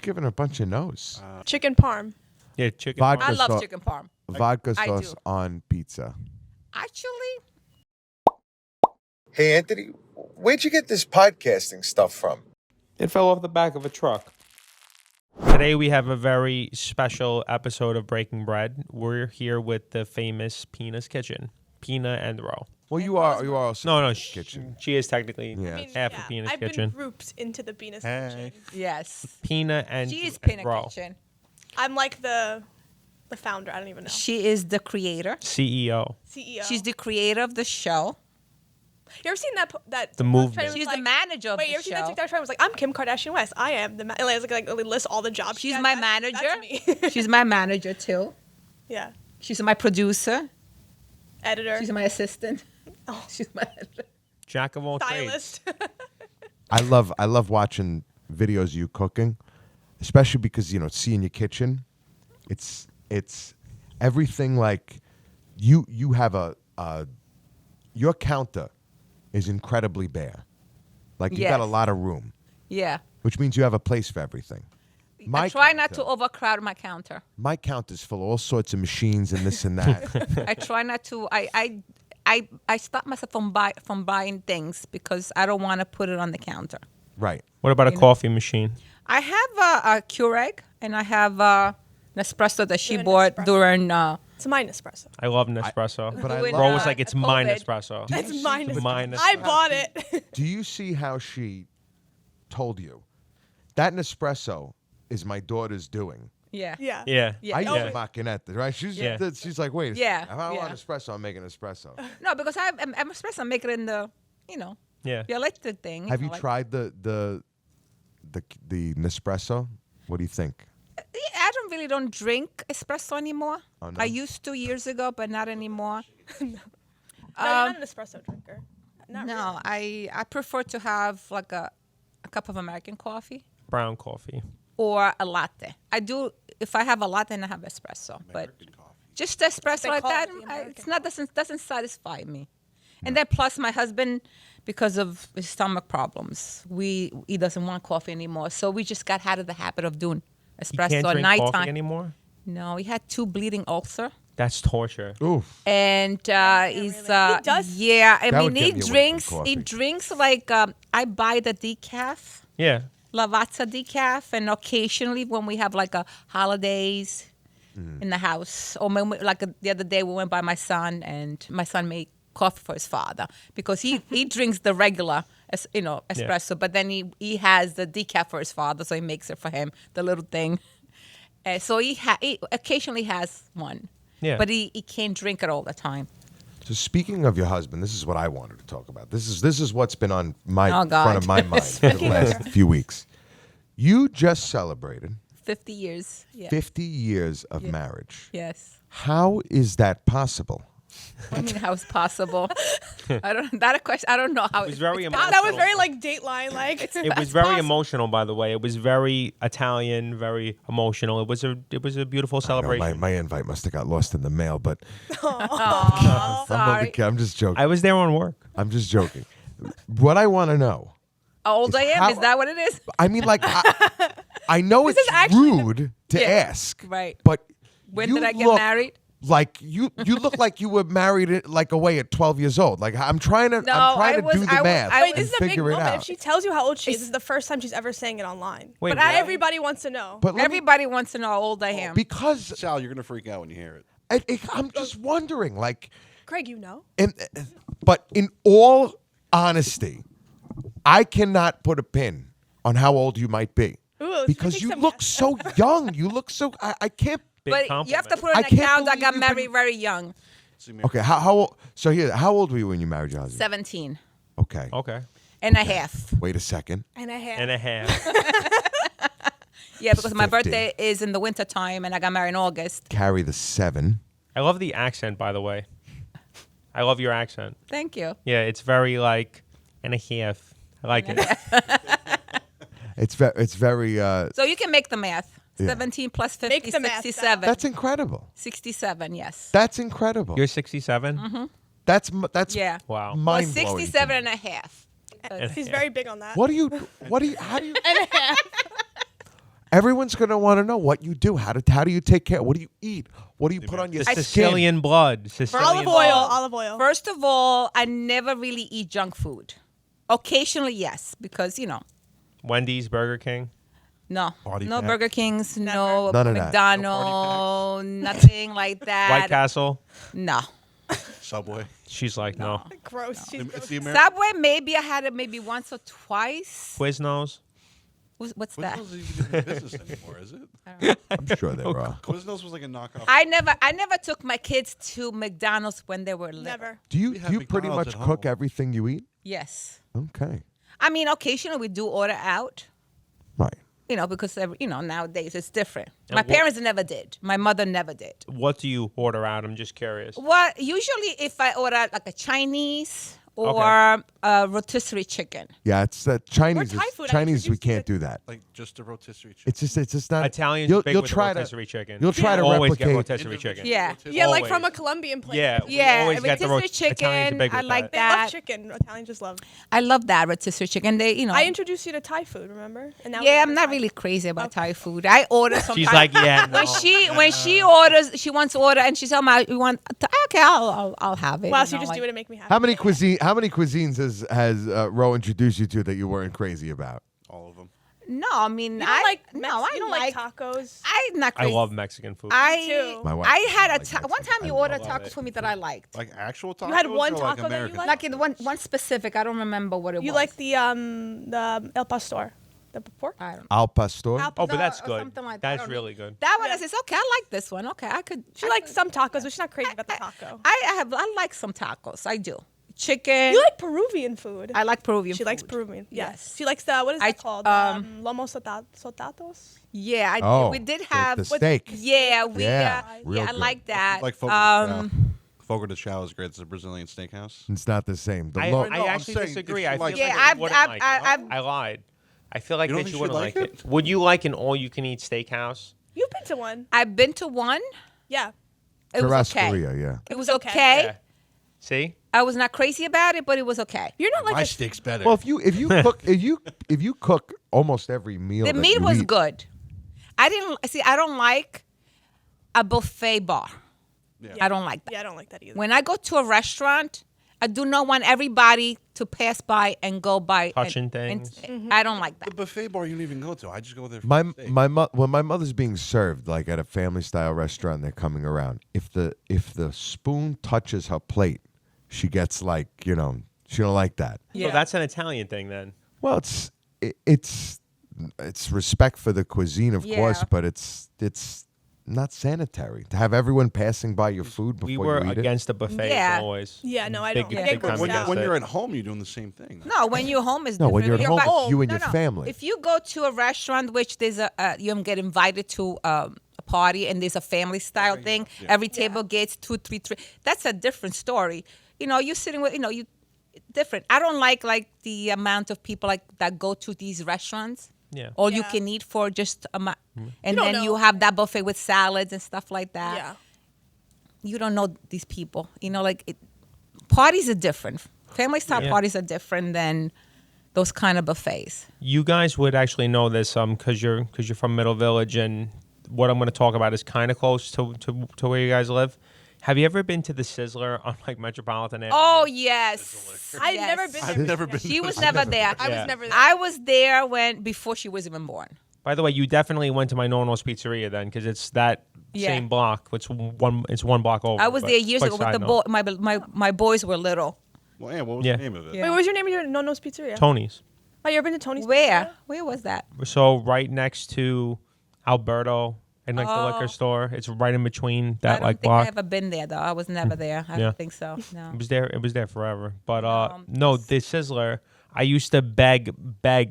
giving her a bunch of no's. Chicken parm. Yeah, chicken. Vodka I love sauce. chicken parm. Vodka I sauce do. on pizza. Actually, Hey, Anthony, where'd you get this podcasting stuff from? It fell off the back of a truck. Today we have a very special episode of Breaking Bread. We're here with the famous Pina's Kitchen, Pina and Roe. Well, you are also No, kitchen. she is technically Yeah. half of Pina's I've Kitchen. been grouped into the Pina's Kitchen. yes. Pina and She is Pina Roe. Kitchen. I'm like the founder. I don't even know. She is the creator. CEO. CEO. She's the creator of the show. You ever seen that The TikTok movement. trend? It was She's like, the manager of Wait, the you ever seen that show. TikTok trend? It was like, I'm Kim Kardashian West. I am the like it lists all the jobs. She's she my has. manager. That's me. She's my manager too. Yeah. She's my producer. Editor. She's my assistant. Oh. She's my editor. Jack of all trades. Stylist. I love watching videos of you cooking, especially because seeing your kitchen. It's everything like you have your counter is incredibly bare. Like you got a Yes. lot of room, Yeah. which means you have a place for everything. I try not to overcrowd my counter. My counter's full of all sorts of machines and this and that. I try not to. I stop myself from buying things because I don't want to put it on the counter. Right. What about a coffee machine? I have a Keurig and I have an espresso that she An bought espresso. during. It's mine espresso. I love Nespresso. But I Doing, love- Roe was like, it's mine COVID. espresso. It's mine. Mine I espresso. bought it. Do you see how she told you that Nespresso is my daughter's doing? Yeah. yeah. Yeah. Yeah. I use Yeah. a machinetta, right? She's Yeah. she's like, wait, Yeah, if I want yeah. espresso, I'm making espresso. No, because I'm espresso. I make it in the, Yeah. the electric thing. Have you like- tried the Nespresso? What do you think? I really don't drink espresso anymore. Oh, no? I used to years ago, but not anymore. No, you're not an espresso drinker. Not No, really. I prefer to have like a cup of American coffee Brown coffee. or a latte. I do if I have a latte and I have espresso, but just espresso They like call that, it the it's American not doesn't satisfy me. And then plus my husband, because of his stomach problems, he doesn't want coffee anymore. So we just got out of the habit of doing You espresso can't at drink nighttime. coffee anymore? No, he had 2 bleeding ulcer. That's torture. Oof. And he's really. He does? yeah. I That mean, would he get me away from drinks. He coffee. drinks like I buy the decaf, Yeah. Lavazza decaf, and occasionally when we have like a holidays in the house, or when the other day we went by my son, and my son made coffee for his father because he drinks the regular espresso, but then he has the decaf for his father, so he makes it for him, the little thing. So he occasionally has one. Yeah. But he can't drink it all the time. So speaking of your husband, this is what I wanted to talk about. This is what's been on my Oh, God. front of my mind for the last few weeks. You just celebrated 50 years. Yeah. 50 years of marriage. Yes. How is that possible? I mean, how is possible? I don't. That a question. I don't know how. It was very That emotional. was very like Dateline. Like It was very emotional, by the way. It was very Italian, very emotional. It was a beautiful I know, celebration. my invite must have got lost in the mail, but Sorry. I'm just joking. I was there on work. I'm just joking. What I want to know, How old Is I am? how- Is that what it is? I mean, like, I know it's is actually rude to Yeah, ask, right. but When you did I get look married? Like you look like you were married like away at 12 years old. Like I'm trying to No, I was- do the I was- math I Wait, and this is a big figure it moment. If out. she tells you how old she is, this is the first time she's ever saying it online. Wait, but what? everybody wants to know. But let me- Everybody wants to know how old I am. because Sal, you're gonna freak out when you hear it. I'm just wondering, like, Craig, you know. but in all honesty, I cannot put a pin on how old you might be Ooh, let's because take you some look guesses. so young. You look so I can't. Big but compliment. you have to put I on can't account I believe got you've married been- very young. Okay, how old? So here, how old were you when you married your husband? 17 Okay. Okay. and a half. Wait a second. And a half. And a half. Yeah, because my 50. birthday is in the winter time and I got married in August. Carry the 7. I love the accent, by the way. I love your accent. Thank you. Yeah, it's very like and a half. I like it. It's very. So you can make the math. Yeah. 17 plus 50, Make the math, 67. That's incredible. 67, yes. That's incredible. You're 67? Mm-hmm. That's Yeah. Wow. Well, mind blowing. 67 and a half. He's very big on that. How do you? Everyone's gonna want to know what you do. How do you take care? What do you eat? What do you put on your The skin? Sicilian blood. Sicilian Olive blood. oil. Olive oil. First of all, I never really eat junk food. Occasionally, yes, because Wendy's, Burger King. no, Party no pack? Burger Kings, no None of that. McDonald's, nothing like that. White Castle. No. Subway. She's like, no. Gross. She's It's gross. the American. Subway, maybe I had it maybe once or twice. Quiznos. What's that? Quiznos isn't even in business anymore, is it? I'm sure they were. Quiznos was like a knockoff. I never took my kids to McDonald's when they were little. Never. Do you We have pretty McDonald's much at cook home. everything you eat? Yes. Okay. I mean, occasionally we do order out, Right. because nowadays it's different. And My what- parents never did. My mother never did. What do you order out? I'm just curious. Well, usually if I order like a Chinese or Okay. a rotisserie chicken. Yeah, it's that Chinese. Thai food. I Chinese, we introduced you can't to- do that. Like just a rotisserie chicken. It's just not. Italians You'll, big you'll with try the rotisserie to. chicken. You'll try to always replicate. get rotisserie chicken. Yeah. Yeah, like from a Always. Colombian place. Yeah, we Yeah, always get the rotisserie Italians are chicken, big I with like They that. love that. chicken. Italians just love. I love that rotisserie chicken. They, I introduced you to Thai food, remember? And now Yeah, we I'm not Thai really crazy about Thai food. I order sometimes. She's like, yeah, no. when she orders, she wants to order, and she tells me, "You want? Okay, I'll have it." Wow, you so you know, just like- do it to make me happy. How many cuisines has Ro introduced you to that you weren't crazy about? All of them. No, I mean, You don't I like no, I you don't like tacos. I'm not I crazy. love Mexican food. too. My wife I doesn't had like one Mexican. time you I ordered love tacos it. for me that I liked. Like actual tacos. You had one or taco like that you American liked? Like in one specific, I don't remember what it You was. like the El Pastor, the pork? I don't know. Al pastor. Al- Oh, but that's or good. something like that. I That's don't know. really good. That one, Yeah. I says, okay, I like this one. Okay, I could. She likes some tacos, but she's not crazy about the taco. I like some tacos. I do. Chicken. You like Peruvian food. I like Peruvian. She likes food. Peruvian. Yes. Yes. She likes the what is I- that called? Lomo sotatos. Yeah, Oh, we did the have steak. Yeah, we. Yeah, real Yeah, I good. like that. Like Fogo de Chao is great. It's a Brazilian steakhouse. It's not the same. The I, lo- I I'm actually saying disagree. if I you feel like like it. Yeah, that I've- you wouldn't I've- like I've- it. I lied. I feel like You don't that think you she'd wouldn't like like it. Would you like an all-you-can-eat steakhouse? You've been to one. I've been to one. Yeah. It was okay. Churrascaria, yeah. It was okay. okay. Yeah. See? I was not crazy about it, but it was okay. You're not like My a steak's better. Well, if you cook if you cook almost every meal, The that meat you was eat- good. I don't like a buffet bar. Yeah. I don't like that. Yeah, I don't like that either. When I go to a restaurant, I do not want everybody to pass by and go by Touching and, things. I don't like the that. buffet bar you don't even go to. I just go there for My the steak. when my mother's being served like at a family style restaurant, they're coming around. If the spoon touches her plate, she gets like she don't like that. So that's an Italian thing then. Well, it's respect for the cuisine, of course, Yeah. but it's not sanitary to have everyone passing by your food before We were you eat against the buffet Yeah. always. Yeah, no, I Big- don't. I big get time grossed when, out. when it. you're at home, you're doing the same thing. No, when you're home is No, when different. you're at home, But- it's you and your family. If you go to a restaurant, which there's you get invited to a party and there's a family style thing, every table gets 2, 3, 3. That's a different story. You're sitting with you different. I don't like the amount of people that go to these restaurants. Yeah. All you Yeah. can eat for just and You then don't you know. have that buffet with salads and stuff like that. Yeah. You don't know these people. Parties are different. Family style Yeah. parties are different than those kind of buffets. You guys would actually know this because you're from Middle Village, and what I'm going to talk about is kind of close to where you guys live. Have you ever been to the Sizzler on Metropolitan Avenue? Oh yes, I've Yes. never been there. I've never been. She to was a- never there. I Yeah. was never there. I was there before she was even born. By the way, you definitely went to my Nono's Pizzeria then, because it's that Yeah. same block. It's one block over. I was but there years quick ago with side the note. boy. My boys were little. Well, yeah. What was Yeah. the name of it? Yeah. Wait, what was your name of your Nono's Pizzeria? Tony's. Oh, you ever been to Tony's? Where? Pizzeria? Where was that? So right next to Alberto and the Oh. liquor store. It's right in between I that don't think block. I ever been there though. I was never there. I Yeah. don't think so. No. It was there forever. But No, no, the Sizzler. I used to beg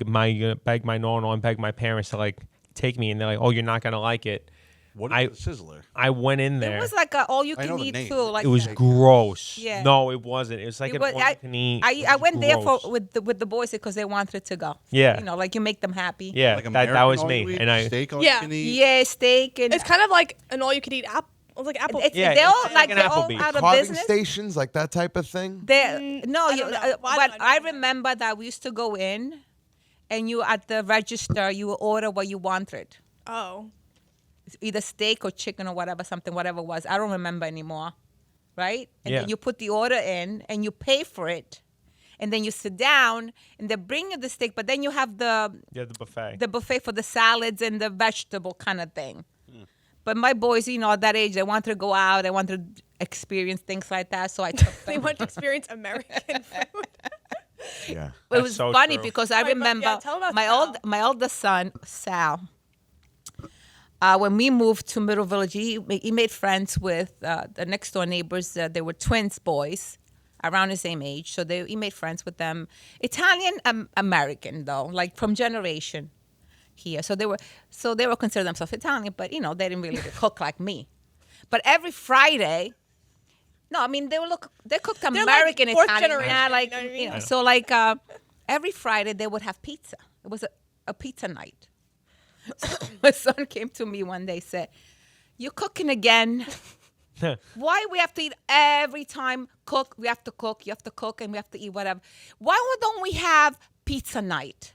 my Nono and beg my parents to take me, and they're like, "Oh, you're not gonna like it." What I- is the Sizzler? I went in It there. was like a all you I know can the eat name. too. Like It was that. gross. Yeah. No, it wasn't. It was like It an was- all you can eat. I went there Gross. with the boys because they wanted to go. Yeah. You make them happy. Yeah, Like that American was all me, you eat? and I. Steak all Yeah. you can eat? Yeah, steak and It's kind of like an all-you-can-eat app. It's like apple. Yeah, they're all it's like an they're all Applebee's. out of Carving business. stations, like that type of thing. No, I you, don't know. Well, I but don't know. I remember that we used to go in, and you at the register you order what you wanted. Oh. either steak or chicken or whatever it was. I don't remember anymore, right? And Yeah. then you put the order in and you pay for it, and then you sit down and they bring you the steak, but then you have the buffet. for the salads and the vegetable kind of thing. But my boys, at that age, they wanted to go out, they wanted to experience things like that, so I took They them. want to experience American food. Yeah. It That's was so funny true. because I Wait, but remember yeah, tell about my Sal. my oldest son, Sal. When we moved to Middle Village, he made friends with the next door neighbors. They were twins, boys, around the same age. So he made friends with them. Italian American though, like from generation here. So they were considered themselves Italian, but they didn't really cook like me. But every Friday. No, I mean they cooked like American fourth Italian. generation, Yeah, like you know what I mean? so like every Friday they would have pizza. It was a pizza night. My son came to me one day, said, "You're cooking again. Why we have to eat every time? Cook. We have to cook. You have to cook, and we have to eat whatever. Why don't we have pizza night?"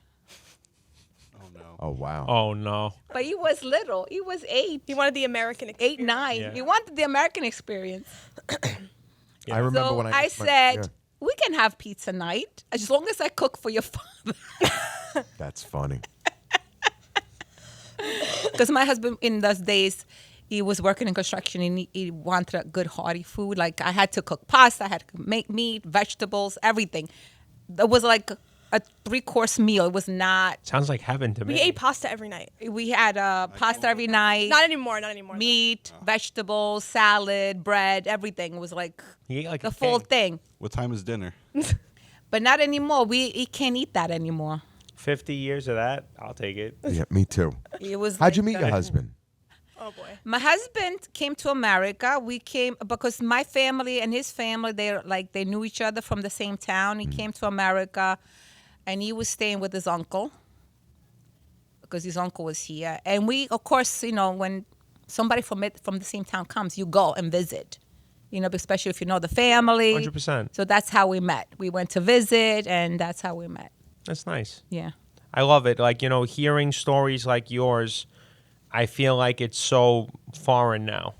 Oh no. Oh wow. Oh no. But he was little. He was 8, He wanted the American 8, experience. 9. Yeah. He wanted the American experience. I remember So when I my- said, yeah. "We can have pizza night as long as I cook for your father." That's funny. Because my husband, in those days, he was working in construction and he wanted a good hearty food. Like I had to cook pasta, I had to make meat, vegetables, everything. It was like a 3-course meal. It was not. Sounds like heaven to me. We ate pasta every night. We had pasta every night, Not anymore. Not anymore. though. meat, vegetables, salad, bread, everything. It was like He ate like the a full king. thing. What time is dinner? But not anymore. He can't eat that anymore. 50 years of that, I'll take it. Yeah, me too. It was. How'd you like meet your husband? Oh boy. My husband came to America. We came because my family and his family, they knew each other from the same town. He came to America, and he was staying with his uncle because his uncle was here. And we, of course, when somebody from the same town comes, you go and visit. Especially if you know the family. 100%. So that's how we met. We went to visit, and that's how we met. That's nice. Yeah. I love it. Like, hearing stories like yours, I feel like it's so foreign now.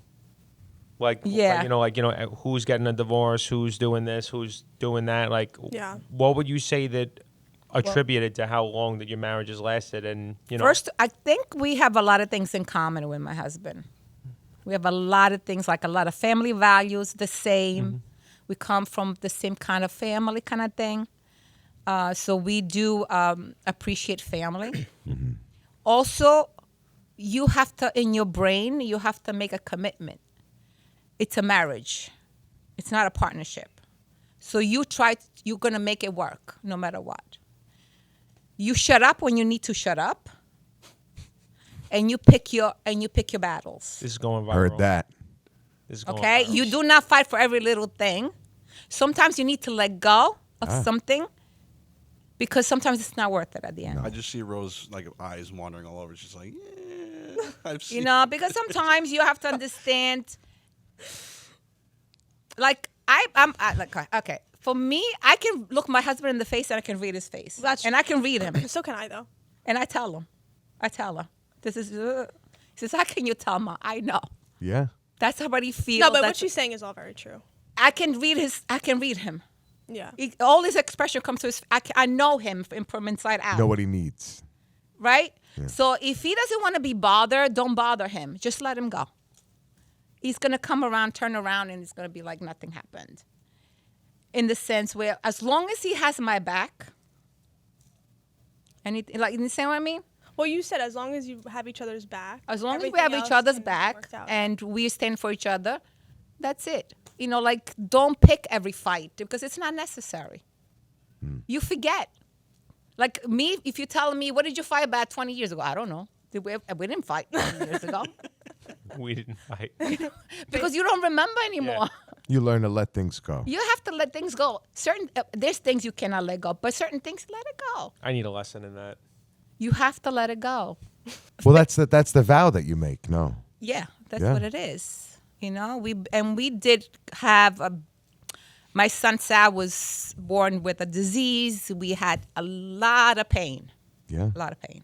Yeah. Who's getting a divorce, who's doing this, who's doing that. Like, Yeah. what would you say that attributed to how long that your marriage has lasted? And, First, I think we have a lot of things in common with my husband. We have a lot of things, like a lot of family values, the same. We come from the same kind of family kind of thing. So we do appreciate family. Also, you have to, in your brain, you have to make a commitment. It's a marriage. It's not a partnership. So you're going to make it work no matter what. You shut up when you need to shut up. And you pick your battles. this is going viral. Heard that. This is going Okay? viral. You do not fight for every little thing. Sometimes you need to let go of something because sometimes it's not worth it at the end. I just see Rose eyes wandering all over. She's like, yeah, I've seen. Because sometimes you have to understand. Like okay, for me, I can look my husband in the face and I can read his face, and I can read him, So can I though. and I tell him, this is. He says, "How can you tell, Ma? I know. Yeah. That's how he feels." No, but what she's saying is all very true. I can read him. Yeah. All his expression comes to his. I know him from inside out. Know what he needs. Right? So if he doesn't want to be bothered, don't bother him. Just let him go. He's going to come around, turn around, and it's going to be like nothing happened. In the sense where as long as he has my back, and you understand what I mean? Well, you said as long as you have each other's back. As long as we everything have else each other's can back work out. and we stand for each other, that's it. Don't pick every fight because it's not necessary. You forget. Like me, if you're telling me, what did you fight about 20 years ago? I don't know. We didn't fight 20 years ago We didn't fight. because you don't remember anymore. You learn to let things go. You have to let things go. There's things you cannot let go, but certain things, let it go. I need a lesson in that. You have to let it go. Well, that's the vow that you make. No. Yeah, that's Yeah. what it is. We did have my son Sal was born with a disease. We had a lot of pain. Yeah. A lot of pain.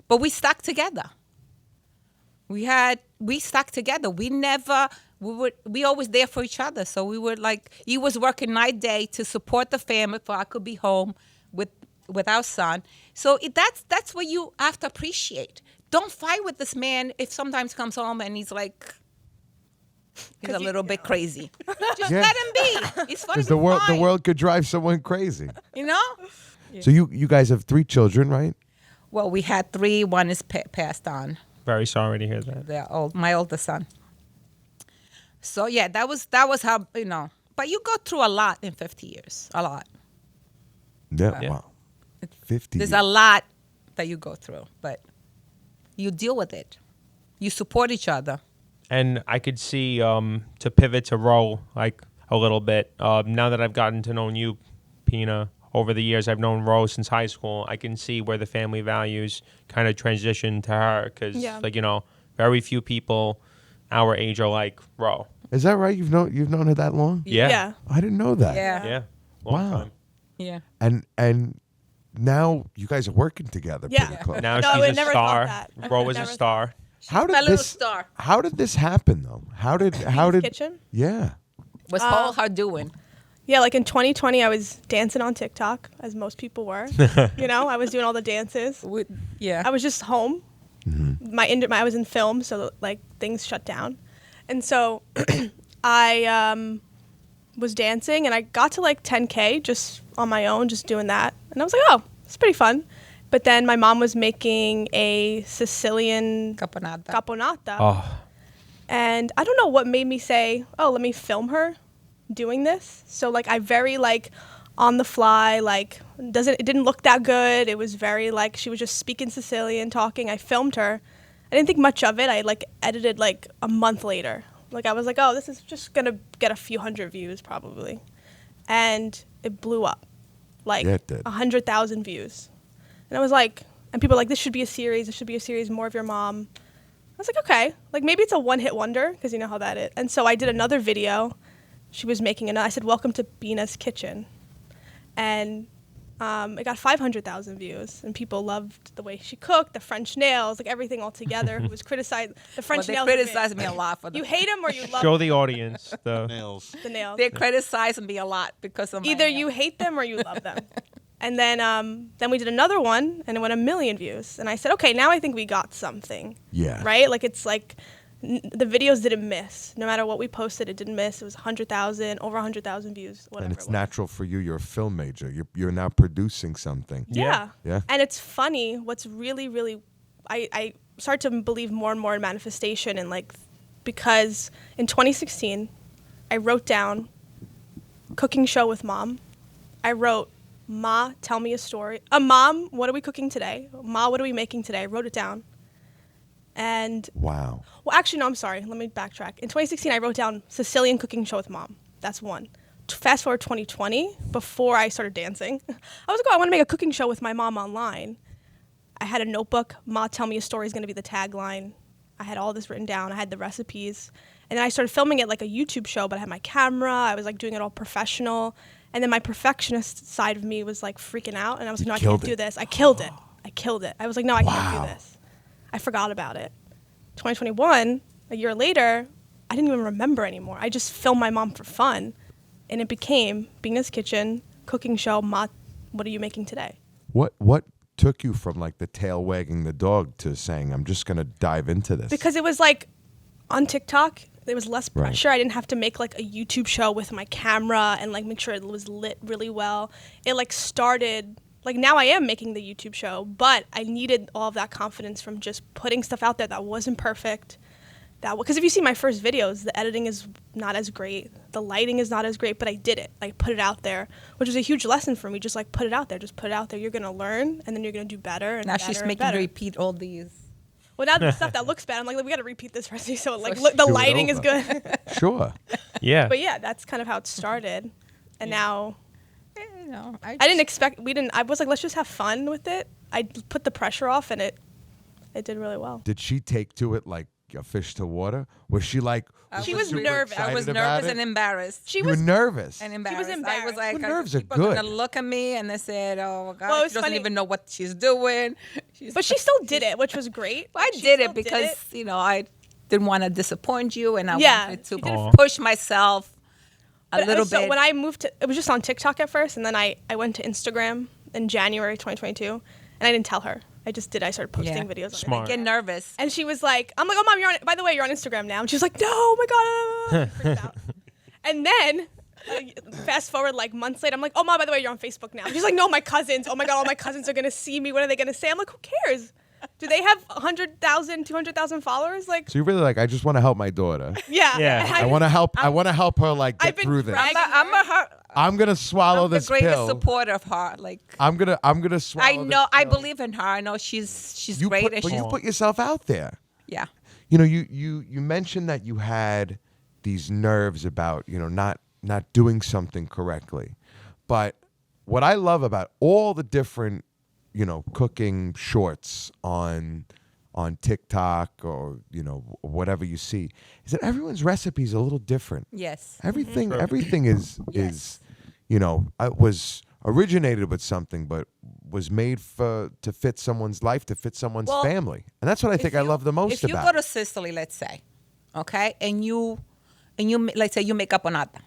But we stuck together. We stuck together. We always there for each other. So we were like, he was working night day to support the family, so I could be home with our son. So that's what you have to appreciate. Don't fight with this man if sometimes comes home and he's like, he's a little bit crazy. Just Yeah. let him be. It's funny. Because the world could drive someone crazy. You know? So you guys have 3 children, right? Well, we had 3. One is passed on. Very sorry to hear that. My oldest son. So yeah, that was how, you know. But you go through a lot in 50 years. A lot. Yeah. Yeah. Wow. 50. There's a lot that you go through, but you deal with it. You support each other. And I could see to pivot to Roe like a little bit. Now that I've gotten to know you, Pina, over the years, I've known Roe since high school. I can see where the family values kind of transitioned to her because, like, you know, very few people our age are like Roe. Is that right? You've known her that long? Yeah. I didn't know that. Yeah. Yeah. Long Wow. time. Yeah. And now you guys are working together Yeah. pretty close. Now No, I she's a never star. thought that. Roe is a Never star. How did my little this star. How did this happen though? How did Kitchen? Yeah. What's all her doing? Yeah, like in 2020, I was dancing on TikTok, as most people were. You know, I was doing all the dances. Yeah. I was just home. I was in film, so like things shut down, and so I was dancing, and I got to like 10K just on my own, just doing that, and I was like, oh, it's pretty fun. But then my mom was making a Sicilian caponata, Oh, and I don't know what made me say, oh, let me film her doing this. So like I very like on the fly, like it didn't look that good. It was very like she was just speaking Sicilian, talking. I filmed her. I didn't think much of it. I like edited like a month later. Like I was like, oh, this is just gonna get a few hundred views probably, and it blew up, like Yeah, it did. 100,000 views. And I was like, and people were like, this should be a series. This should be a series more of your mom. I was like, okay, like maybe it's a one-hit wonder because you know how that is. And so I did another video. She was making I said, welcome to Pina's kitchen. And it got 500,000 views. And people loved the way she cooked, the French nails, like everything all together. Who was criticized. The French They nails. criticize me a lot for You that. hate them or you love show the audience the. Nails. the nails. They criticize me a lot because of my Either nails. you hate them or you love them. And then we did another one, and it went 1 million views. And I said, okay, now I think we got something. Yeah. Right? Like it's like the videos didn't miss. No matter what we posted, it didn't miss. It was 100,000, over 100,000 views, whatever. And it's it was. natural for you. You're a film major. You're now producing something. Yeah. Yeah. And it's funny. What's really, really, I start to believe more and more in manifestation, and like, because in 2016, I wrote down cooking show with mom. I wrote, Ma, tell me a story. Mom, what are we cooking today? Ma, what are we making today? I wrote it down. And Wow. well, actually, no, I'm sorry. Let me backtrack. In 2016, I wrote down Sicilian cooking show with mom. That's one. Fast forward 2020, before I started dancing, I was like, oh, I want to make a cooking show with my mom online. I had a notebook. Ma, tell me a story is going to be the tagline. I had all this written down. I had the recipes. And then I started filming it like a YouTube show, but I had my camera. I was like doing it all professional. And then my perfectionist side of me was like freaking out. And I was like, no, I can't killed do it. this. I killed it. I was like, no, I can't Wow. do this. I forgot about it. 2021, a year later, I didn't even remember anymore. I just filmed my mom for fun. And it became Pina's Kitchen, cooking show, Ma, what are you making today? What took you from like the tail wagging the dog to saying, I'm just going to dive into this? Because it was like on TikTok, there was less Right. pressure. I didn't have to make like a YouTube show with my camera and like make sure it was lit really well. It like started, like now I am making the YouTube show, but I needed all of that confidence from just putting stuff out there that wasn't perfect. Because if you see my first videos, the editing is not as great, the lighting is not as great, but I did it. Like put it out there, which was a huge lesson for me. Just like put it out there, just put it out there. You're gonna learn, and then you're gonna do better. And Now better she's and making better. me repeat all these. Well, now the stuff that looks bad, I'm like we got to repeat this recipe so like So look, the do it lighting is over. good. Sure. Yeah. But yeah, that's kind of how it started. And now You know, I didn't expect. I was like, let's just have fun with it. I put the pressure off, and it did really well. Did she take to it like a fish to water? Was she like? She was super nervous. I was excited about nervous it? and embarrassed. She You were was nervous. And was embarrassed. I was embarrassed. like, Well, nerves are people good. gonna look at me and they said, "Oh God, Well, it was she doesn't funny. even know what she's doing." but she still did it, which was great. I She did still it because I didn't want to disappoint you, and I Yeah, wanted to you did it push myself a But, little so bit. when I moved to, it was just on TikTok at first, and then I went to Instagram in January 2022, and I didn't tell her. I just did. I started posting Yeah. videos. Smart. On get it. nervous. And she was like, I'm like, oh, Mom, you're on, by the way, you're on Instagram now. And she was like, no, oh my God. Freaked out. And then fast forward like months later, I'm like, oh, Mom, by the way, you're on Facebook now. She's like, no, my cousins. Oh my God, all my cousins are going to see me. What are they going to say? I'm like, who cares? Do they have 100,000, 200,000 followers? Like, So you're really like, I just want to help my daughter. yeah. Yeah. And I want to help. I want to help her like I've get been through this. dragging I'm gonna swallow I'm the this greatest pill. supporter of her. Like I'm gonna swallow. I know, this I pill. believe in her. I know she's You great. put, and but she's, you put yourself out there. yeah. You know, you mentioned that you had these nerves about not doing something correctly, but what I love about all the different cooking shorts on TikTok or whatever you see is that everyone's recipe is a little different. Yes. Everything is was originated with something, but was made to fit someone's life, to fit someone's Well, family, and that's what I think I love the most If you about go to it. Sicily, let's say, okay, and you let's say you make caponata.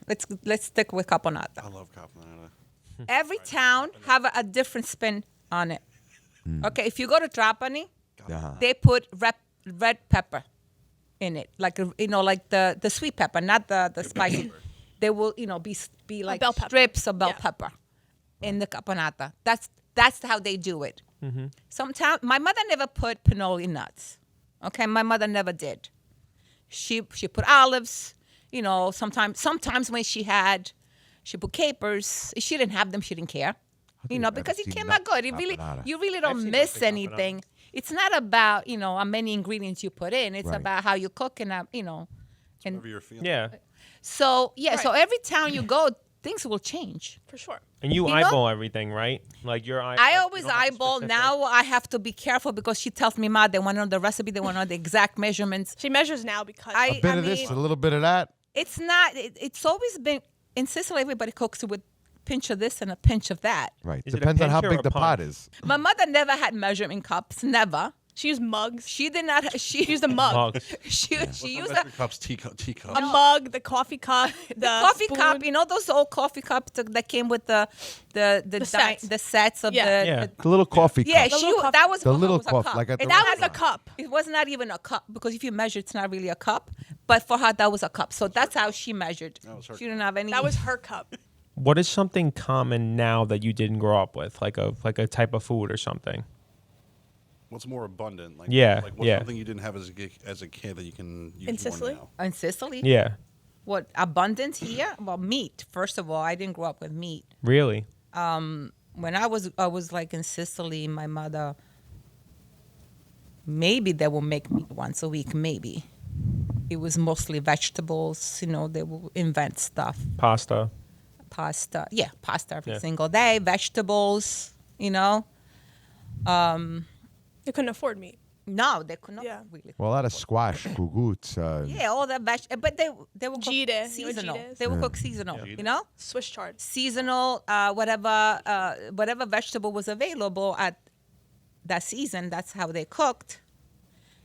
Let's stick with caponata. I love caponata. Every town have a different spin on it. Okay, if you go to Trapani, Uh-huh. they put red pepper in it, like like the sweet pepper, not the spicy. They will be like bell pepper. strips of bell Yeah. pepper in the caponata. That's how they do it. Sometimes my mother never put pinoli nuts. Okay, my mother never did. She put olives. Sometimes when she put capers. She didn't have them. She didn't care. I've Because it seen came nut out good. caponata. You really don't seen miss nut anything. It's not about how many ingredients you put in. It's Right. about how you cook and and Whatever you're feeling. Yeah. so So Right. every town you go, things will change. For sure. And you know- eyeball everything, right? Like your eye. I always eyeball. Now I have to be careful because she tells me, "Ma, they want to know the recipe. They want to know the exact measurements." She measures now because A bit of this, a little bit of that. It's not. It's always been in Sicily. Everybody cooks with a pinch of this and a pinch of that. Right. Is it a Depends on how pinch or big a the pot punch? is. My mother never had measuring cups. Never. she used mugs. She did not. She used a mug. Mugs. She What's used the measuring cups, teacups. A mug, the coffee cup, the coffee spoon. cup. You know those old coffee cups that came with the sets. the sets of Yeah. the. Yeah. The little coffee Yeah, cup. The she little coffee- that was The for her little was a coffee, cup. like at the That was a restaurant. cup. It was not even a cup because if you measure, it's not really a cup. But for her, that was a cup. So that's how she measured. was her She didn't have any. That was her cup. What is something common now that you didn't grow up with, like a type of food or something? What's more abundant? Like, Yeah, Like what's yeah. something you didn't have as a kid that you can use In more Sicily? now? in Sicily. Yeah. What abundance here? Well, meat. First of all, I didn't grow up with meat. Really? When I was like in Sicily, my mother. Maybe they will make meat once a week. Maybe. It was mostly vegetables. They will invent stuff. Pasta. Pasta. Yeah, pasta every Yeah. single day. Vegetables. They couldn't afford meat. No, they could not Yeah. really. Well, a lot of squash, guguts. Yeah, all that but they will cook Gita, you know what seasonal. Gita is? They will cook seasonal. Swiss chard. Seasonal, whatever vegetable was available at that season. That's how they cooked.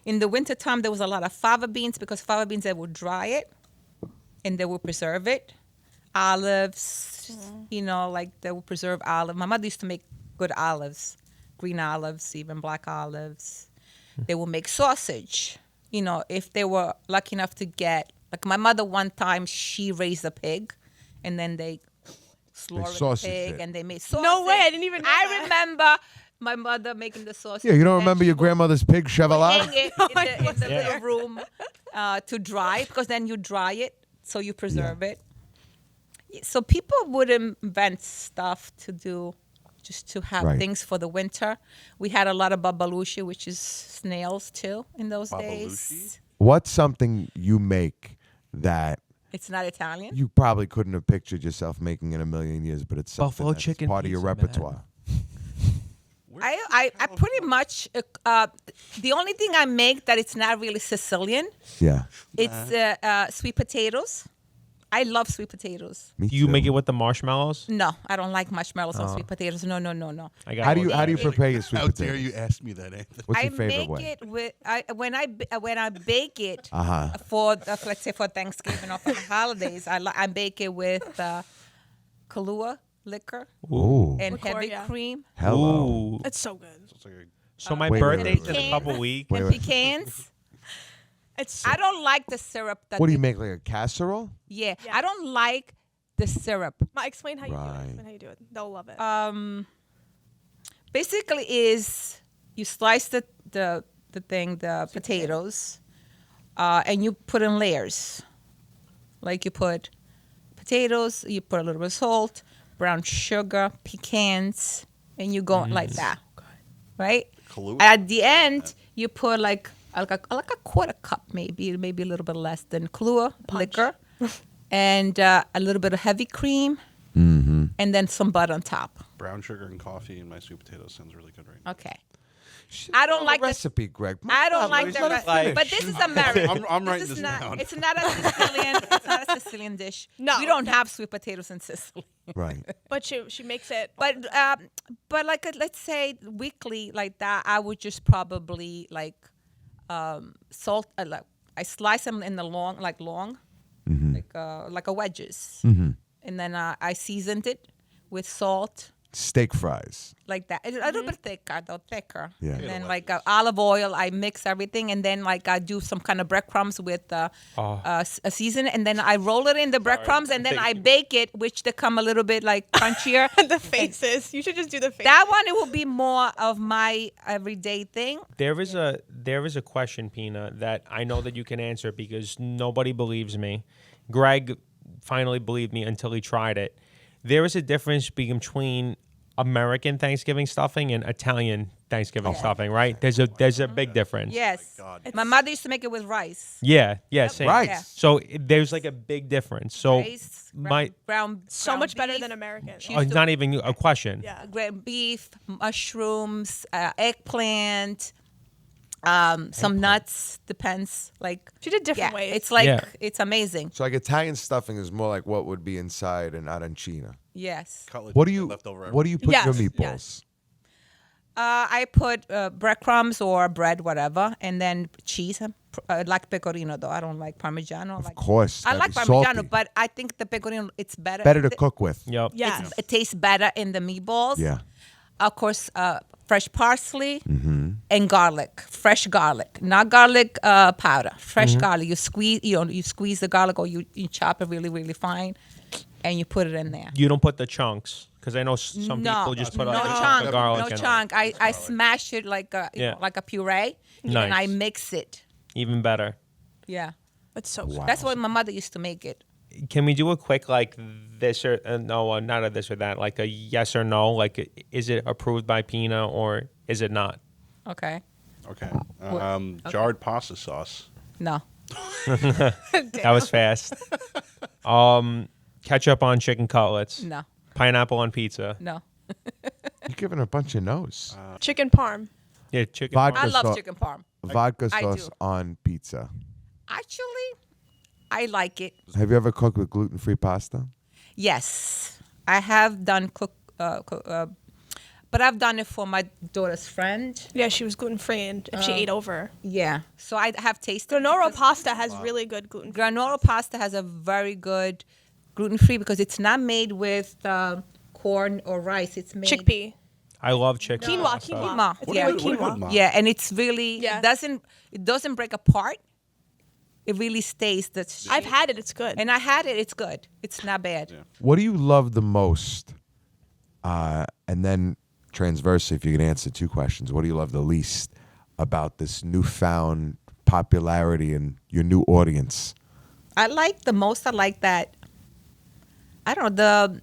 In the wintertime, there was a lot of fava beans because fava beans they would dry it, and they would preserve it. Olives, like they would preserve olive. My mother used to make good olives, green olives, even black olives. They will make sausage. If they were lucky enough to get, like my mother one time, she raised a pig, and then they slaughtered the sausaged pig, it. and they made sausage. No way, I didn't even know I that. remember my mother making the sausage. Yeah, you don't and remember your she would grandmother's pig hang chevrolet? it in the little room to dry, because then you dry it, so you preserve it. So people would invent stuff to do, just to have Right. things for the winter. We had a lot of babalushi, which is snails too, in those days. Babalushi? What's something you make that It's not Italian. you probably couldn't have pictured yourself making in a million years, but it's something Buffalo that's chicken part of your pizza, man. repertoire? I pretty much the only thing I make that it's not really Sicilian. Yeah. It's sweet potatoes. I love sweet potatoes. Me Do you too. make it with the marshmallows? No, I don't like marshmallows on sweet potatoes. No. I got How do you prepare your sweet How potatoes? dare you ask me that, Anthony? What's I your favorite make way? it with when I bake it Uh-huh. for let's say for Thanksgiving or for the holidays. I bake it with Kahlua liquor Ooh. and Liqueur, heavy yeah. cream Hello. Ooh. It's so good. It's like a So my Wait, wait, birthday's wait, in a couple weeks. Wait, and wait. pecans. It's so I don't like the syrup. That What do you they- make, like a casserole? Yeah, Yeah. I don't like the syrup. Ma, explain how you do Right. it. Explain how you do it. They'll love it. Basically, is you slice the potatoes, and you put in layers. Like you put potatoes, you put a little bit of salt, brown sugar, pecans, and you go like that, right? Kahlua? At the end, you put like a quarter cup, maybe a little bit less than Kahlua liquor, and a little bit of heavy cream, and then some butter on top. brown sugar and coffee and my sweet potatoes sounds really good right now. Okay. I don't like the the recipe, Greg. I don't God, like let the her recipe, finish. but this is American. I'm This writing is this not, down. It's not a Sicilian. It's not a Sicilian dish. No. We don't have sweet potatoes in Sicily. Right. but she makes it. But like let's say weekly like that, I would just probably like salt. Like, I slice them in the long, like a wedges, and then I seasoned it with salt. Steak fries. Like that, a little bit thicker, though thicker. Yeah. And Yeah, then the like olive oil, I mix everything, and then like I do some kind of breadcrumbs with a season, and then I roll it in the breadcrumbs, and then I bake it, which they come a little bit like crunchier. The faces. You should just do the faces. That one it will be more of my everyday thing. There is a question, Pina, that I know that you can answer because nobody believes me. Greg finally believed me until he tried it. There is a difference between American Thanksgiving stuffing and Italian Thanksgiving stuffing, right? There's a big difference. Yes. God. My mother used to make it with rice. Yeah, same. Rice. Yeah. So there's like a big difference. So Rice, my so brown much better beef, than American. She- it's not even a question. Yeah. ground beef, mushrooms, eggplant, some nuts. Depends. Like She did different yeah, ways. it's like Yeah. it's amazing. So like Italian stuffing is more like what would be inside an arancina. Yes. Cutlet What do chicken you leftover What do you put in your Yes, meatballs? yes. I put breadcrumbs or bread, whatever, and then cheese. I like pecorino though. I don't like Parmigiano. Of course. I gotta like be Parmigiano, salty. but I think the pecorino it's better. Better to cook with. Yep. Yes. It tastes better in the meatballs. Yeah. Of course, fresh parsley Mm-hmm. and garlic, fresh garlic, not garlic powder. Fresh Mm-hmm. garlic. You squeeze the garlic, or you chop it really, really fine, and you put it in there. You don't put the chunks because I know some people just put no a chunk, chunk of garlic no in it. chunk. I smash it like a Yeah. like a puree, and I Nice. mix it. Even better. Yeah, It's so good. Wow. that's what my mother used to make it. Can we do a quick like this or no, not a this or that, like a yes or no? Like, is it approved by Pina or is it not? Okay, Okay. Jarred pasta sauce. no, That was fast. Ketchup on chicken cutlets. no, Pineapple on pizza. no. You're giving a bunch of no's. Chicken parm. Yeah, chicken. Vodka I love sauce. chicken parm. Vodka I sauce do. on pizza. Actually, I like it. Have you ever cooked with gluten-free pasta? Yes, I have done but I've done it for my daughter's friend. Yeah, she was gluten free and if she ate over. Yeah, so I have tasted. Granora because pasta has really good gluten free. Granola pasta has a very good gluten-free because it's not made with corn or rice. It's made Chickpea. I love chicken. Quinoa, pasta. quinoa. It's What made about- with what quinoa. about- Yeah, and it's really Yeah. it doesn't break apart. It really stays the shape. I've had it. It's good. and I had it. It's good. It's not bad. Yeah. What do you love the most? And then transversely, if you can answer two questions, what do you love the least about this newfound popularity and your new audience? I like that. I don't know,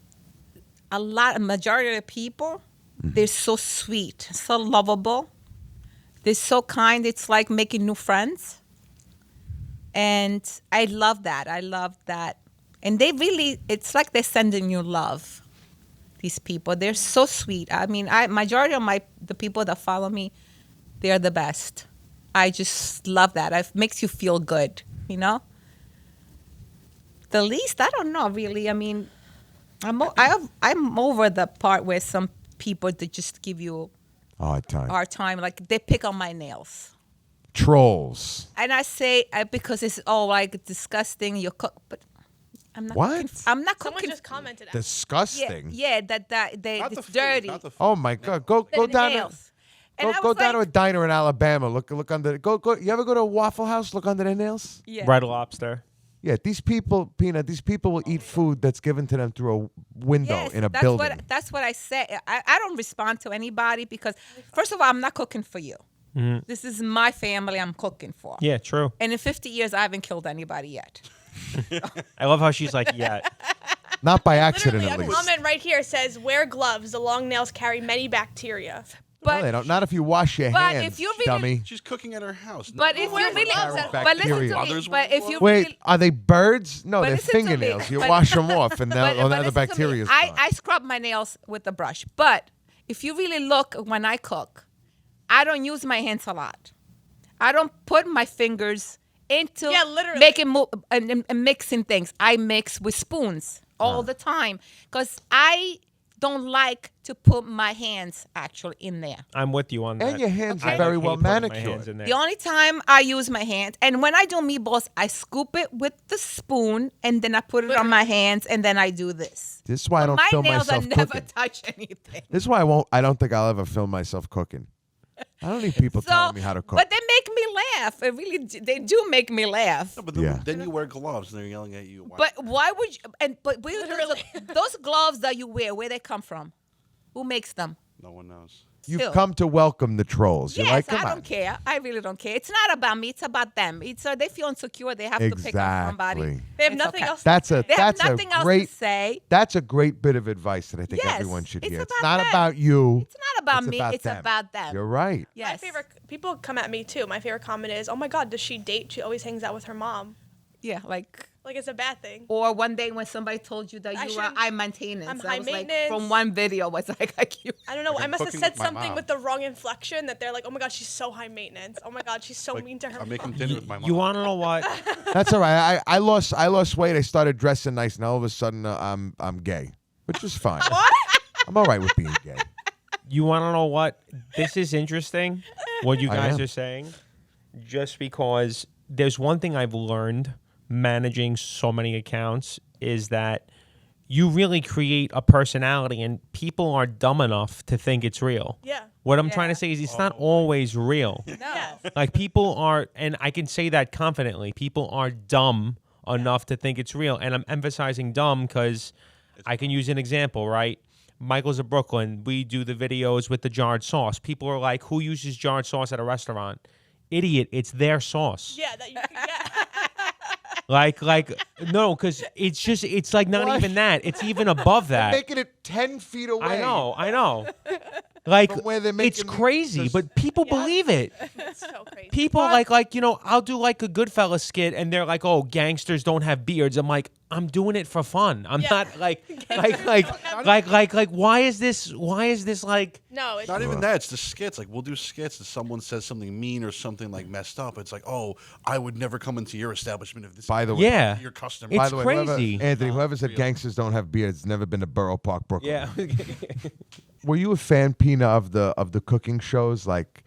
a majority of people, they're so sweet, so lovable. They're so kind. It's like making new friends. And I love that. And they really, it's like they're sending you love. these people. They're so sweet. I mean, majority of the people that follow me, they're the best. I just love that. It makes you feel good, you know? The least, I don't know, really. I mean, I'm over the part where some people that just give you Hard time. hard time. Like, they pick on my nails. Trolls. And I say, because it's all like disgusting, you cook, but I'm not What? cooking. I'm not Someone cooking. just commented. Disgusting. Yeah, that Not the it's food, dirty. not the food. Oh my God. Go The down. nails. And I Go was down to a like, diner in Alabama. Look under. Go. You ever go to a Waffle House? Look under their nails. yeah. Red Lobster. Yeah, these people, Pina. These people will eat food that's given to them through a window Yes, in a that's building. That's what I say. I don't respond to anybody because, first of all, I'm not cooking for you. This is my family I'm cooking for. Yeah, true. And in 50 years, I haven't killed anybody yet. I love how she's like, yeah. Not by accident, Literally, at a least. comment right here says, "Wear gloves. The long nails carry many bacteria." No, they don't. Not if you wash your but hands, if you really- dummy. She's cooking at her house. But No, if no, you no, really, no, Carry but listen bacteria. to me. Others But will if you Wait, really, are they birds? No, But they're listen to me. fingernails. You But- wash them off, and now, but now the listen to me. bacteria is gone. I scrub my nails with the brush. But if you really look when I cook, I don't use my hands a lot. I don't put my fingers into literally. making and mixing things. I mix with spoons all the time because I don't like to put my hands actually in there. I'm with you on that. And your hands Okay. are very I hate well putting my manicured. hands in there. The only time I use my hands, and when I do meatballs, I scoop it with the spoon, and then I put it on my hands, and then I do this. This is why I don't my film nails, myself I never cooking. touch anything. This is why I don't think I'll ever film myself cooking. I don't need people telling me how to cook. But they make me laugh. It really, they do make me laugh. No, but then, Yeah. then you wear gloves and they're yelling at you. Why- But why would you? But those gloves that you wear, where they come from? Who makes them? no one knows. You've Still. come to welcome the trolls. You're Yes, like, come I on. don't care. I really don't care. It's not about me. It's about them. It's they feel insecure. They have to pick on somebody. Exactly. They have It's nothing okay. else. That's a They have that's nothing a else great to say. that's a great bit of advice that I think Yes, everyone should it's hear. It's about not them. about you. It's not about me. It's them. about them. You're right. Yes. My favorite people come at me too. My favorite comment is, "Oh my God, does she date? She always hangs out with her mom." Yeah, like. Like it's a bad thing. Or one day when somebody told you that I you were shouldn't- high maintenance. I'm I high was like, maintenance. from one video was like you. I don't know. I I'm must have cooking said with my something mom. with the wrong inflection that they're like, "Oh my God, she's so high maintenance. Oh my God, she's so Like, mean to her." I'm making mom." dinner with my mom. You want to know what? That's all right. I lost weight. I started dressing nice, and all of a sudden I'm gay, which is fine. What? I'm all right with being gay. You want to know what? This is interesting, what you I guys am. are saying, just because there's one thing I've learned managing so many accounts is that you really create a personality, and people are dumb enough to think it's real. Yeah. What I'm trying to say is it's not always real. Yes. Like people are, and I can say that confidently, people are dumb enough to think it's real. And I'm emphasizing dumb because I can use an example, right? Michael's of Brooklyn. We do the videos with the jarred sauce. People are like, who uses jarred sauce at a restaurant? Idiot, it's their sauce. Yeah, that you can get. Like no, because it's like not What? even that. It's even above that. Making it 10 feet away. I know. Like From where they're it's making crazy, this- but people Yeah. believe it. It's so crazy. People like I'll do like a Goodfellas skit, and they're like, "Oh, gangsters don't have beards." I'm like, I'm doing it for fun. I'm Yeah. not like why is this like No, it's Not even that. It's the skits. Like, we'll do skits and someone says something mean or something like messed up. It's like, oh, I would never come into your establishment if this By the way, Yeah. your customer. It's by the way, crazy. Whoever said gangsters don't have beards never been to Borough Park, Brooklyn. yeah. Were you a fan, Pina, of the cooking shows like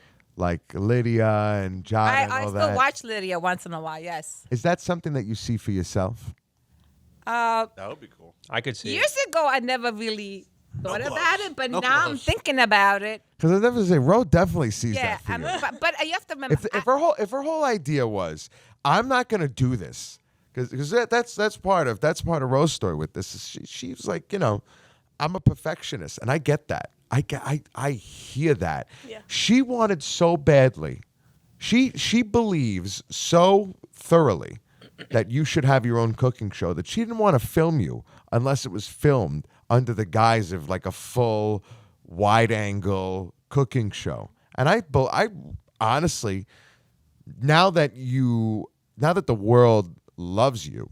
Lydia and John and I all still that? watch Lydia once in a while. Yes. Is that something that you see for yourself? That would be cool. I could see. Years ago, I never really thought gloves. about it, but No now I'm gloves. thinking about it. Because I never say Ro definitely sees Yeah, that for you. but you have to remember. If her whole idea was, I'm not going to do this, because that's part of Ro's story with this. Is she's like, I'm a perfectionist, and I get that. I hear that. Yeah. She wanted so badly. She believes so thoroughly that you should have your own cooking show that she didn't want to film you unless it was filmed under the guise of like a full wide angle cooking show. And I honestly, now that the world loves you,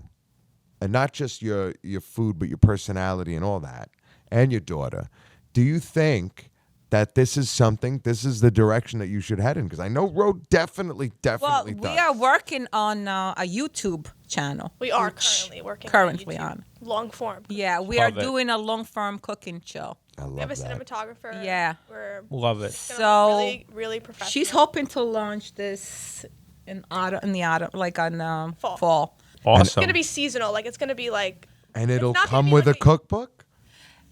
and not just your food but your personality and all that, and your daughter. Do you think that this is the direction that you should head in? Because I know Roe definitely Well, does. we are working on a YouTube channel. We are which- currently working currently on, on. YouTube. Long form. Yeah, we are Love it. doing a long form cooking show. I love We have a that. cinematographer. Yeah. We're Love it. So really, really professional. she's hoping to launch this in the autumn, like on fall. Awesome. It's gonna be seasonal. Like it's gonna be like. And it'll not gonna come be with like a cookbook?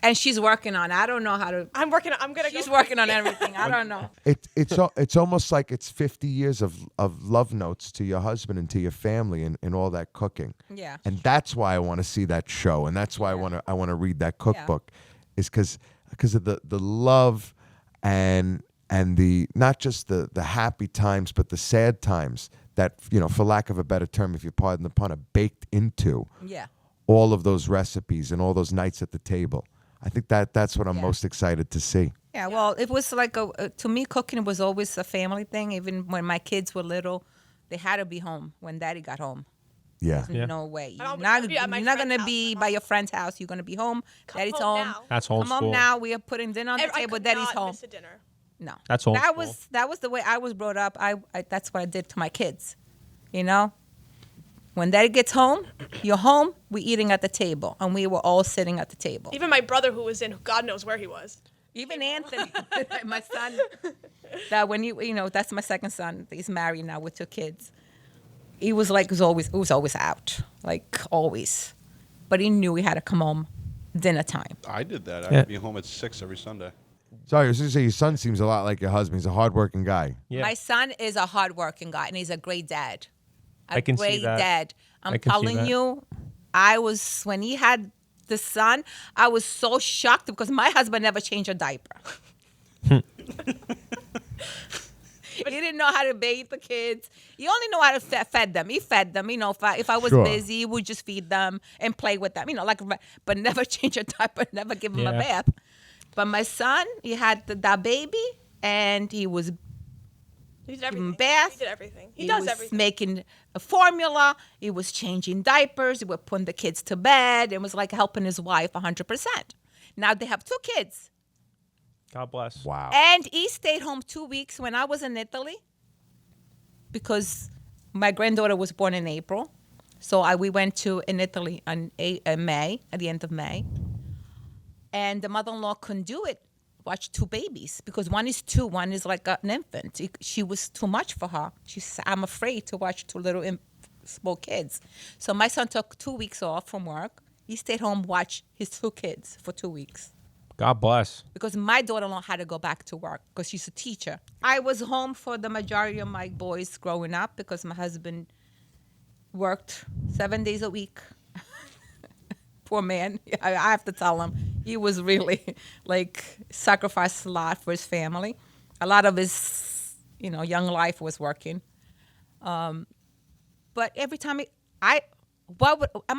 And she's working on it. I don't know how to. I'm working. I'm gonna. She's go working on everything. I don't know. It's almost like it's 50 years of love notes to your husband and to your family and all that cooking. Yeah. And that's why I want to see that show, and that's why I want to read that cookbook, is because of the love and the not just the happy times but the sad times that, for lack of a better term, if you pardon the pun, are baked into Yeah. all of those recipes and all those nights at the table. I think that's what I'm most excited to see. Yeah, well, it was like to me, cooking was always a family thing. Even when my kids were little, they had to be home when Daddy got home. Yeah. Yeah. No way. You're I'm not, gonna be at my you're not friend's gonna house. be My by mom- your friend's house. You're gonna be home. Come Daddy's home home. now. That's old Come home school. now. We are putting dinner on the I table. could Daddy's not home. miss a dinner. No, That's old that school. was the way I was brought up. I that's what I did to my kids. When Daddy gets home, you're home. We're eating at the table, and we were all sitting at the table. Even my brother, who was in God knows where he was. Even Anthony, my son, that when that's my second son. He's married now with 2 kids. He was like, it was always out, like always. But he knew he had to come home dinner time. I did that. Yeah. I'd be home at 6 every Sunday. Sorry, I was going to say your son seems a lot like your husband. He's a hardworking guy. Yeah. My son is a hardworking guy, and he's a great dad. I can see great that. dad. I I'm can see telling that. you, when he had the son, I was so shocked because my husband never changed a diaper. He didn't know how to bathe the kids. He only knew how to fed them. He fed them. If I was Sure. busy, he would just feed them and play with them. But never change a diaper, never give him a Yeah. bath. But my son, he had that baby, and he was He did everything. bath. He did everything. He He does was everything. making a formula. He was changing diapers. He would put the kids to bed. It was like helping his wife 100%. Now they have 2 kids. God bless. Wow. And he stayed home 2 weeks when I was in Italy because my granddaughter was born in April. So we went in Italy in May, at the end of May. And the mother-in-law couldn't do it, watch 2 babies, because one is 2, one is like an infant. She was too much for her. She said, I'm afraid to watch 2 little small kids. So my son took 2 weeks off from work. He stayed home, watched his 2 kids for 2 weeks. God bless. Because my daughter-in-law had to go back to work because she's a teacher. I was home for the majority of my boys growing up because my husband worked 7 days a week. Poor man. I have to tell him. He was really, sacrificed a lot for his family. A lot of his, young life was working. But every time I'm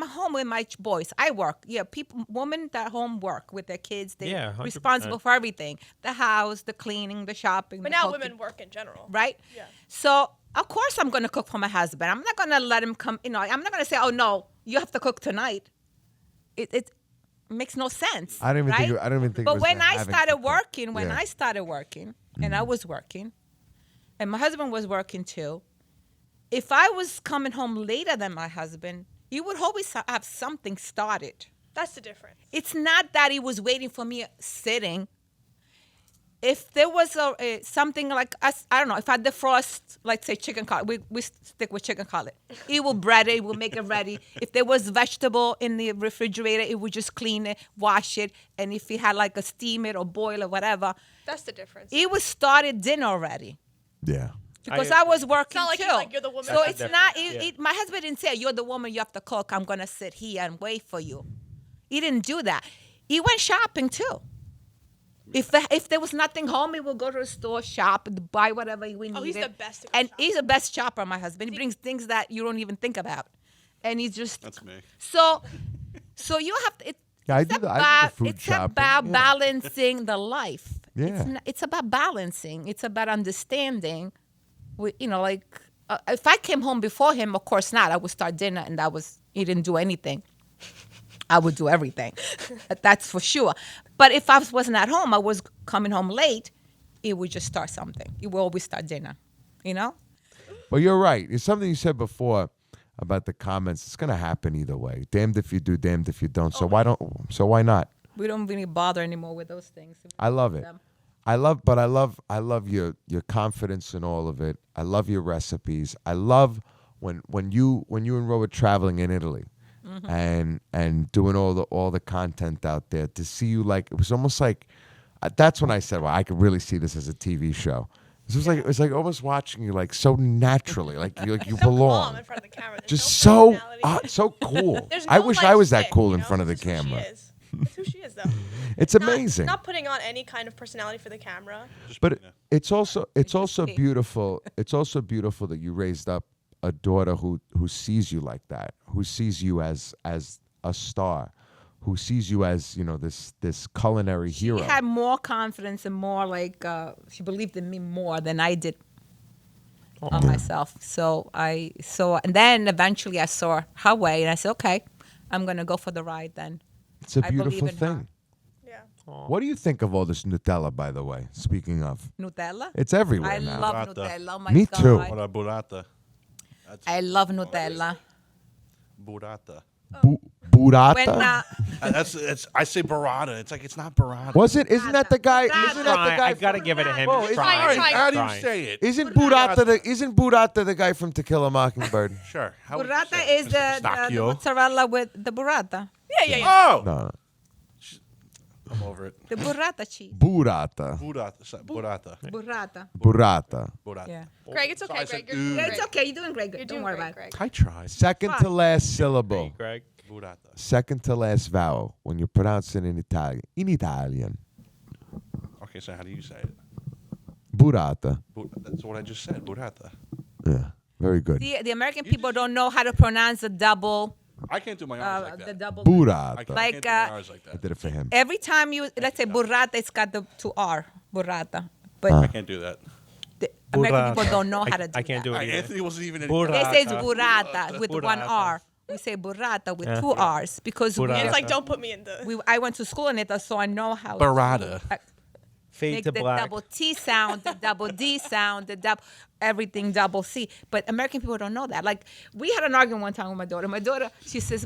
at home with my boys. I work. Yeah, women at home work with their kids. They're 100%. responsible for everything: the house, the cleaning, the shopping. But the now cooking. women work in general. Right? Yeah. So of course I'm gonna cook for my husband. I'm not gonna let him come. I'm not gonna say, "Oh no, you have to cook tonight." It makes no sense. I don't even think right? it- I don't even think it But was when the I having started to cook. working, and I Mm-hmm. was working, and my husband was working too. If I was coming home later than my husband, he would always have something started. That's the difference. It's not that he was waiting for me sitting. If there was something like us, I don't know, if I had defrost, like say chicken cutlet, we stick with chicken cutlet. He will bread it, he will make it ready. If there was vegetable in the refrigerator, it would just clean it, wash it. And if he had like a steam it or boil or whatever, That's the difference. he would started dinner already. Yeah. Because I I was working not like too. he's like, "You're the woman So that it's does not. everything." My husband didn't say, "You're the woman. You have to cook. I'm gonna sit here and wait for you." He didn't do that. He went shopping too. If there was nothing home, he would go to the store, shop, and buy whatever we needed. Oh, he's the best to go And shop. he's the best shopper. My husband. He brings things that you don't even think about, and he's just. That's me. So you have to. Yeah, I It's do the about, food it's shopping, about yeah. balancing the life. Yeah. It's about balancing. It's about understanding. If I came home before him, of course not. I would start dinner, and he didn't do anything. I would do everything. That's for sure. But if I wasn't at home, I was coming home late, it would just start something. It would always start dinner, you know? Well, you're right. It's something you said before about the comments. It's gonna happen either way. Damned if you do, damned if you don't. So why don't? So why not? We don't really bother anymore with those things. I love it. I love your confidence in all of it. I love your recipes. I love when you and Ro were traveling in Italy, and doing all the content out there. To see you, like, it was almost like that's when I said, well, I could really see this as a TV show. It was like almost watching you, like, so naturally, like you so belong. calm in front of the camera. There's Just no so personality. so cool. There's I no, wish like, I was that stick, cool you in know? front of the It's just who she camera. is. It's who she is, though. It's Not- amazing. Not putting on any kind of personality for the camera. But it's also key. beautiful. It's also beautiful that you raised up a daughter who sees you like that, who sees you as a star, who sees you as, you know, this culinary hero. She had more confidence and more like she believed in me more than I did myself. So and then eventually I saw her way and I said, okay, I'm gonna go for the ride then. It's a I believe beautiful in her. thing. Yeah. What do you think of all this Nutella, by the way? Speaking of, Nutella. it's everywhere I now. love Burrata. Nutella. Oh my Me God. too. What a burrata. I love Nutella. Burrata. Burrata? When That's I say burrata. It's like it's not burrata. Was it? Isn't that the guy? Burrata. Isn't that the Trying. guy? I gotta from- give it to him. Whoa, He's it's trying. All right, Trying. how do you Trying. say it? Isn't Burrata the guy from To Kill a Mockingbird? Sure. How would you burrata say it? is the Pistachio? mozzarella with the burrata. Yeah. Oh, No, I'm over it. The burrata cheese. burrata. Burrata. Burrata. Burrata. Yeah. Greg, it's So okay, I said, Greg. You're doing ooh. great. It's okay. You're doing great. You're Don't doing worry great, about it. Greg. I tried. Second to last syllable. Greg. Burrata. Second to last vowel when you pronounce it in Italian. In Italian. Okay, so how do you say it? Burrata. That's what I just said. Burrata. Yeah. Very good. The American people don't know how to pronounce the double. I can't do my R's like The that. double. I Burrata. can't Like, do my R's like I that. did it for him. Every time you let's say burrata, it's got the two R. Burrata. But I can't do that. the American people Burrata. don't know how to do I can't that. do it either. Anthony wasn't even in Burrata. They say it's burrata with one Burrata. R. We say burrata with Yeah. two R's because Burrata. It's like, don't put me in the. I went to school in it, so I know how Burrata. to Fade make to the black. double T sound, the double D sound, the double everything double C. But American people don't know that. Like we had an argument one time with my daughter. My daughter, she says,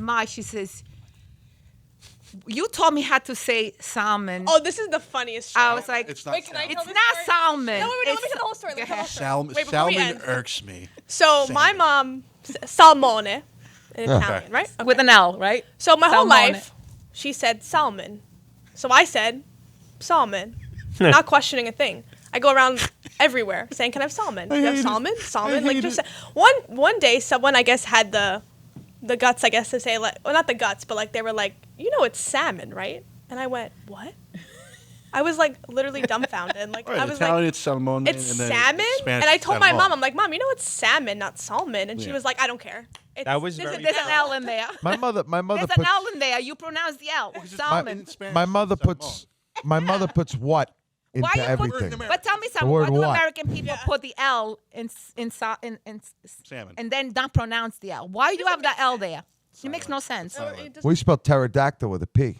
you told me how to say salmon. Oh, this is the funniest. I show. was like, It's not Wait, can I salmon. tell it's this not story? salmon. No, wait, let me It's- tell the whole story. Let me tell the whole story. Salmon, Wait, before we salmon end. irks me. So my mom, salmone, in Italian, right? Okay. with an L, right? So my whole Salmone. life, she said salmon. So I said salmon, not questioning a thing. I go around everywhere saying, "Can I have salmon? You have salmon? Salmon?" Like just one day, someone I guess had the guts, I guess, to say like, well, not the guts, but like they were like, "You know, it's salmon, right?" And I went, "What?" I was like literally dumbfounded. Like I was Italian, like, it's salmone. "It's and then salmon?" Spanish, And I it's told my salmon. mom, I'm like, "Mom, you know it's salmon, not salmon." And she Yeah. was like, "I don't care." That was there's very There's an L in there. My mother There's an puts L in there. You pronounce the L. Salmon. my mother puts what into Why you put? everything. But tell me something. word Why do what? American people put the L in Salmon. and then not pronounce the L? Why do you have the L there? It makes no sense. It just- We spell pterodactyl with a P.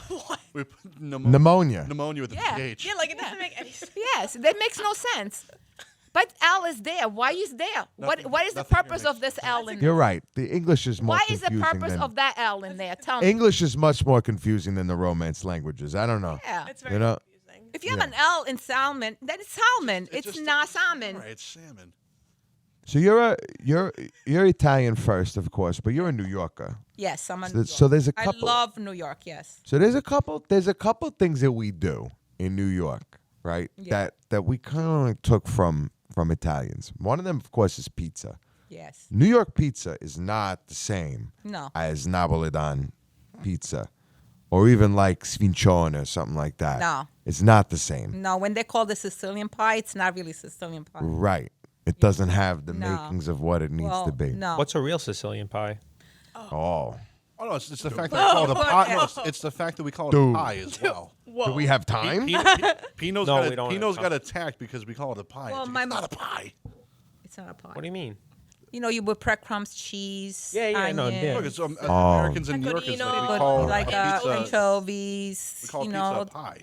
what? We put Pneumonia. Pneumonia with Yeah. the PH. Yeah, like it doesn't make any sense. Yes, that makes no sense. But L is there. Why is there? What is the nothing here purpose makes of this L in You're there? right. The English is more Why is the confusing purpose than of that L in there? Tell me. English is much more confusing than the Romance languages. I don't know. Yeah. It's very You know, confusing. If you have an L in salmon, then it's salmon. It's just- not salmon. Right, it's salmon. so you're Italian first, of course, but you're a New Yorker. Yes, I'm a So, New so York. there's a I couple. love New York. Yes. So there's a couple things that we do in New York, right? Yeah. That we kind of took from Italians. One of them, of course, is pizza. Yes. New York pizza is not the same No. as Napoletan pizza, or even like sfincione or something like that. No. It's not the same. No, when they call the Sicilian pie, it's not really Sicilian pie. Right. It doesn't have the No. makings of what it needs Well, to be. No. What's a real Sicilian pie? Oh. Oh no, it's the fact that we call it a pie. No, it's the fact that we call it Dude. a pie as well. Whoa. Do we have time? Pino's No, got we don't have Pino's time. got attacked because we call it a pie. Well, It's my not mom- a pie. It's not a pie. What do you mean? You would breadcrumbs, cheese, Yeah, no, onions, yeah. Look, it's, Americans in New York is Pecorino. like we Good, call like pizza. anchovies. We call pizza a pie.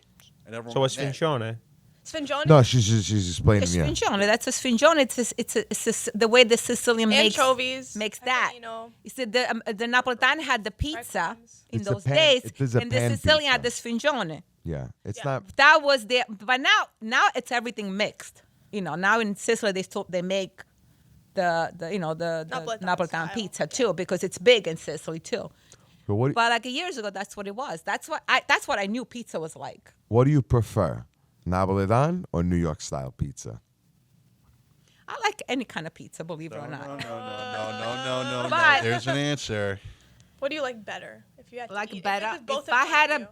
And everyone So what's went, Fincione? Sfingione. No, she's explaining. It's Yeah. sfingione. That's a sfingione. It's the way the Sicilian Anchovies. makes that. pecorino, You see, the Napolitan had the pizza breadcrumbs. in It's a those pan- days, it is a and the pan Sicilian had the pizza. sfingione. Yeah. It's Yeah. not. That was there, but now it's everything mixed. Now in Sicily they make the Napolitan Napolitan style. pizza too, because it's big in Sicily too. But what But like years ago, that's what it was. That's what I knew pizza was like. What do you prefer, Napoletan or New York style pizza? I like any kind of pizza, believe it or not. No. But- There's an answer. What do you like better? If you had to Like eat, better. If, both If in I front had of you.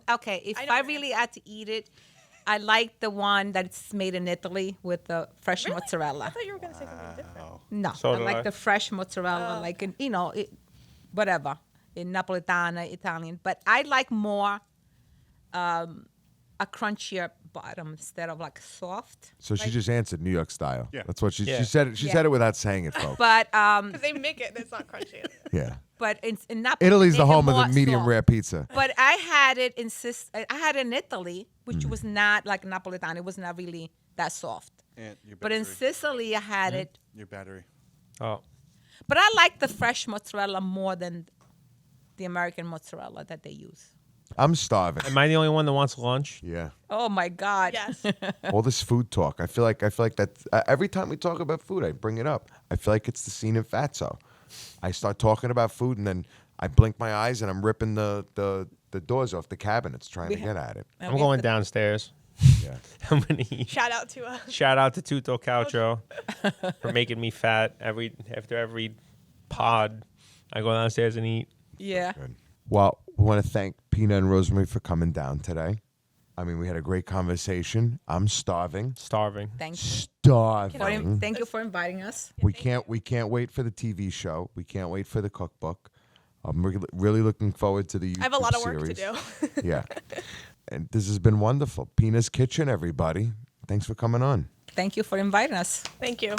if I know I your really answer. had to eat it, I like the one that's made in Italy with the fresh Really? I mozzarella. thought you were gonna say something different. No, So I do like I. the fresh mozzarella, like in whatever in Napolitana, Italian. But I like more a crunchier bottom instead of like soft. So she just answered New York style. Yeah. That's what she Yeah. said. She Yeah. said it without saying it, folks. But Because they make it, it's not crunchy. Yeah. in Napoli, Italy's they the make it home of the more medium soft. rare pizza. But I had it in Italy, which was not like Napolitan. It was not really that soft. And your But in battery. Sicily, I had it. Your battery. Oh, But I like the fresh mozzarella more than the American mozzarella that they use. I'm starving. am I the only one that wants lunch? Yeah. Oh my God! Yes. All this food talk. I feel like that every time we talk about food, I bring it up. I feel like it's the scene in Fatso. I start talking about food, and then I blink my eyes, and I'm ripping the doors off the cabinets trying to get at it. I'm going downstairs. Yeah. I'm gonna eat. Shout out to Shout out to Tutto Calcio for making me fat after every pod. I go downstairs and eat. Yeah. Good. Well, we want to thank Pina and Rosemary for coming down today. I mean, we had a great conversation. I'm starving. Starving. Thank you. Starving. Thank you for inviting us. We can't wait for the TV show. We can't wait for the cookbook. I'm really looking forward to the YouTube I have a lot of work series. to do. Yeah. And this has been wonderful. Pina's Kitchen, everybody. Thanks for coming on. Thank you for inviting us. Thank you.